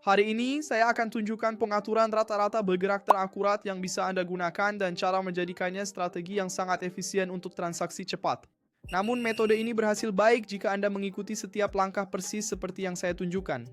Hari ini saya akan tunjukkan pengaturan rata-rata bergerak terakurat yang bisa Anda gunakan dan cara menjadikannya strategi yang sangat efisien untuk transaksi cepat. Namun metode ini berhasil baik jika Anda mengikuti setiap langkah persis seperti yang saya tunjukkan.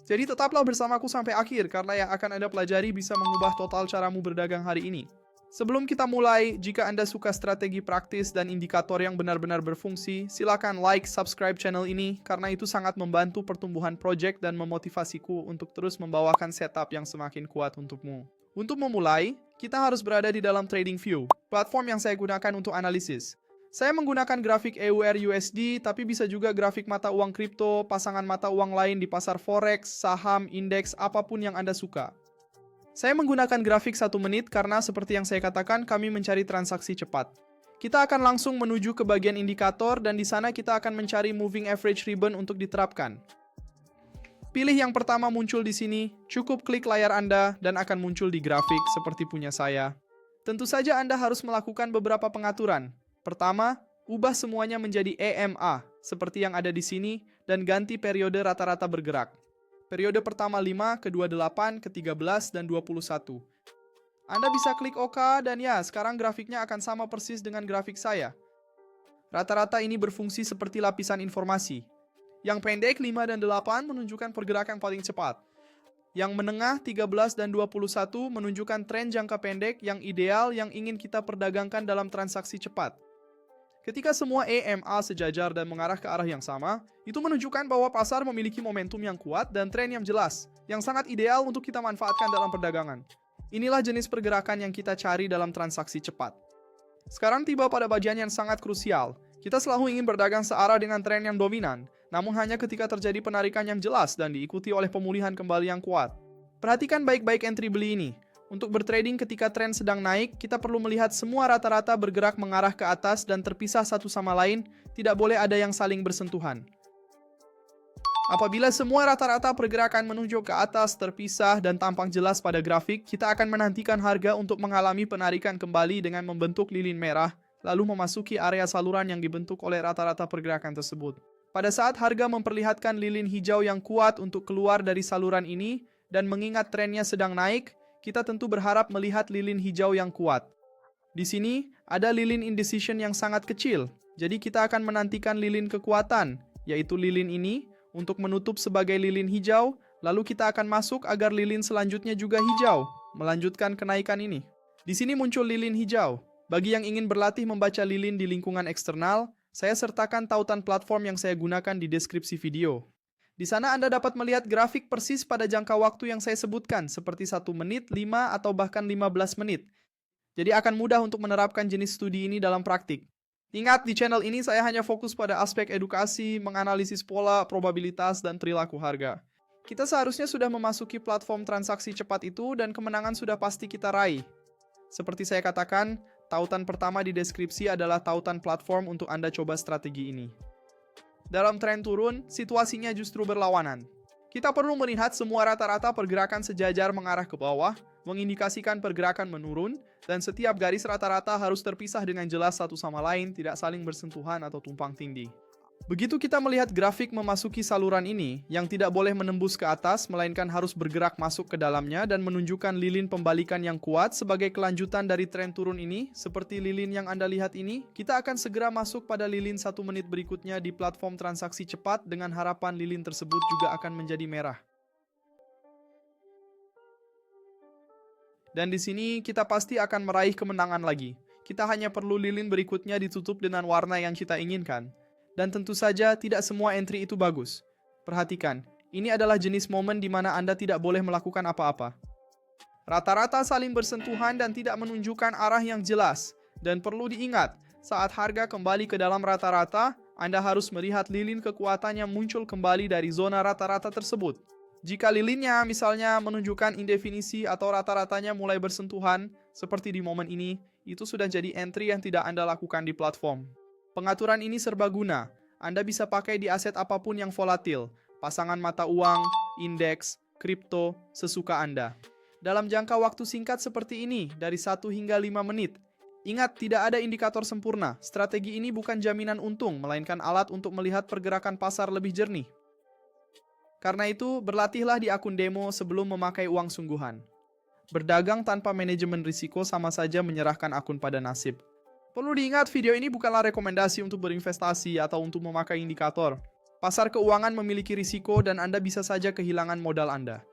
Jadi tetaplah bersamaku sampai akhir karena yang akan Anda pelajari bisa mengubah total caramu berdagang hari ini. Sebelum kita mulai, jika Anda suka strategi praktis dan indikator yang benar-benar berfungsi, silakan like, subscribe channel ini karena itu sangat membantu pertumbuhan project dan memotivasiku untuk terus membawakan setup yang semakin kuat untukmu. Untuk memulai, kita harus berada di dalam TradingView, platform yang saya gunakan untuk analisis. Saya menggunakan grafik EUR USD, tapi bisa juga grafik mata uang kripto, pasangan mata uang lain di pasar forex, saham, indeks, apapun yang Anda suka. Saya menggunakan grafik 1 menit karena seperti yang saya katakan, kami mencari transaksi cepat. Kita akan langsung menuju ke bagian indikator dan di sana kita akan mencari moving average ribbon untuk diterapkan. Pilih yang pertama muncul di sini, cukup klik layar Anda dan akan muncul di grafik seperti punya saya. Tentu saja Anda harus melakukan beberapa pengaturan. Pertama, ubah semuanya menjadi EMA seperti yang ada di sini dan ganti periode rata-rata bergerak. Periode pertama 5, kedua 8, ketiga 11, dan 21. Anda bisa klik OK dan ya, sekarang grafiknya akan sama persis dengan grafik saya. Rata-rata ini berfungsi seperti lapisan informasi. Yang pendek 5 dan 8 menunjukkan pergerakan paling cepat. Yang menengah 13 dan 21 menunjukkan tren jangka pendek yang ideal yang ingin kita perdagangkan dalam transaksi cepat. Ketika semua EMA sejajar dan mengarah ke arah yang sama, itu menunjukkan bahwa pasar memiliki momentum yang kuat dan tren yang jelas, yang sangat ideal untuk kita manfaatkan dalam perdagangan. Inilah jenis pergerakan yang kita cari dalam transaksi cepat. Sekarang tiba pada bagian yang sangat krusial. Kita selalu ingin berdagang searah dengan tren yang dominan, namun hanya ketika terjadi penarikan yang jelas dan diikuti oleh pemulihan kembali yang kuat. Perhatikan baik-baik entry beli ini. Untuk bertrading ketika tren sedang naik, kita perlu melihat semua rata-rata bergerak mengarah ke atas dan terpisah satu sama lain, tidak boleh ada yang saling bersentuhan. Apabila semua rata-rata pergerakan menunjuk ke atas, terpisah, dan tampak jelas pada grafik, kita akan menantikan harga untuk mengalami penarikan kembali dengan membentuk lilin merah, lalu memasuki area saluran yang dibentuk oleh rata-rata pergerakan tersebut. Pada saat harga memperlihatkan lilin hijau yang kuat untuk keluar dari saluran ini, dan mengingat trennya sedang naik, kita tentu berharap melihat lilin hijau yang kuat. Di sini, ada lilin indecision yang sangat kecil, jadi kita akan menantikan lilin kekuatan, yaitu lilin ini, untuk menutup sebagai lilin hijau, lalu kita akan masuk agar lilin selanjutnya juga hijau, melanjutkan kenaikan ini. Di sini muncul lilin hijau. Bagi yang ingin berlatih membaca lilin di lingkungan eksternal, saya sertakan tautan platform yang saya gunakan di deskripsi video. Di sana Anda dapat melihat grafik persis pada jangka waktu yang saya sebutkan, seperti 1 menit, 5, atau bahkan 15 menit. Jadi akan mudah untuk menerapkan jenis studi ini dalam praktik. Ingat, di channel ini saya hanya fokus pada aspek edukasi, menganalisis pola, probabilitas, dan perilaku harga. Kita seharusnya sudah memasuki platform transaksi cepat itu dan kemenangan sudah pasti kita raih. Seperti saya katakan, tautan pertama di deskripsi adalah tautan platform untuk Anda coba strategi ini. Dalam tren turun, situasinya justru berlawanan. Kita perlu melihat semua rata-rata pergerakan sejajar mengarah ke bawah, mengindikasikan pergerakan menurun, dan setiap garis rata-rata harus terpisah dengan jelas satu sama lain, tidak saling bersentuhan atau tumpang tindih. Begitu kita melihat grafik memasuki saluran ini, yang tidak boleh menembus ke atas, melainkan harus bergerak masuk ke dalamnya dan menunjukkan lilin pembalikan yang kuat sebagai kelanjutan dari tren turun ini, seperti lilin yang Anda lihat ini, kita akan segera masuk pada lilin 1 menit berikutnya di platform transaksi cepat dengan harapan lilin tersebut juga akan menjadi merah. Dan di sini kita pasti akan meraih kemenangan lagi. Kita hanya perlu lilin berikutnya ditutup dengan warna yang kita inginkan. Dan tentu saja tidak semua entry itu bagus. Perhatikan, ini adalah jenis momen di mana Anda tidak boleh melakukan apa-apa. Rata-rata saling bersentuhan dan tidak menunjukkan arah yang jelas. Dan perlu diingat, saat harga kembali ke dalam rata-rata, Anda harus melihat lilin kekuatannya muncul kembali dari zona rata-rata tersebut. Jika lilinnya misalnya menunjukkan indefinisi atau rata-ratanya mulai bersentuhan, seperti di momen ini, itu sudah jadi entry yang tidak Anda lakukan di platform. Pengaturan ini serbaguna. Anda bisa pakai di aset apapun yang volatil, pasangan mata uang, indeks, kripto, sesuka Anda. Dalam jangka waktu singkat seperti ini, dari 1 hingga 5 menit. Ingat, tidak ada indikator sempurna. Strategi ini bukan jaminan untung, melainkan alat untuk melihat pergerakan pasar lebih jernih. Karena itu, berlatihlah di akun demo sebelum memakai uang sungguhan. Berdagang tanpa manajemen risiko sama saja menyerahkan akun pada nasib. Perlu diingat, video ini bukanlah rekomendasi untuk berinvestasi atau untuk memakai indikator. Pasar keuangan memiliki risiko dan Anda bisa saja kehilangan modal Anda.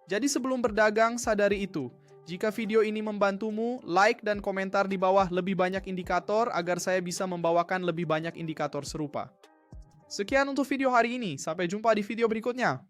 Jadi sebelum berdagang, sadari itu. Jika video ini membantumu, like dan komentar di bawah lebih banyak indikator agar saya bisa membawakan lebih banyak indikator serupa. Sekian untuk video hari ini, sampai jumpa di video berikutnya.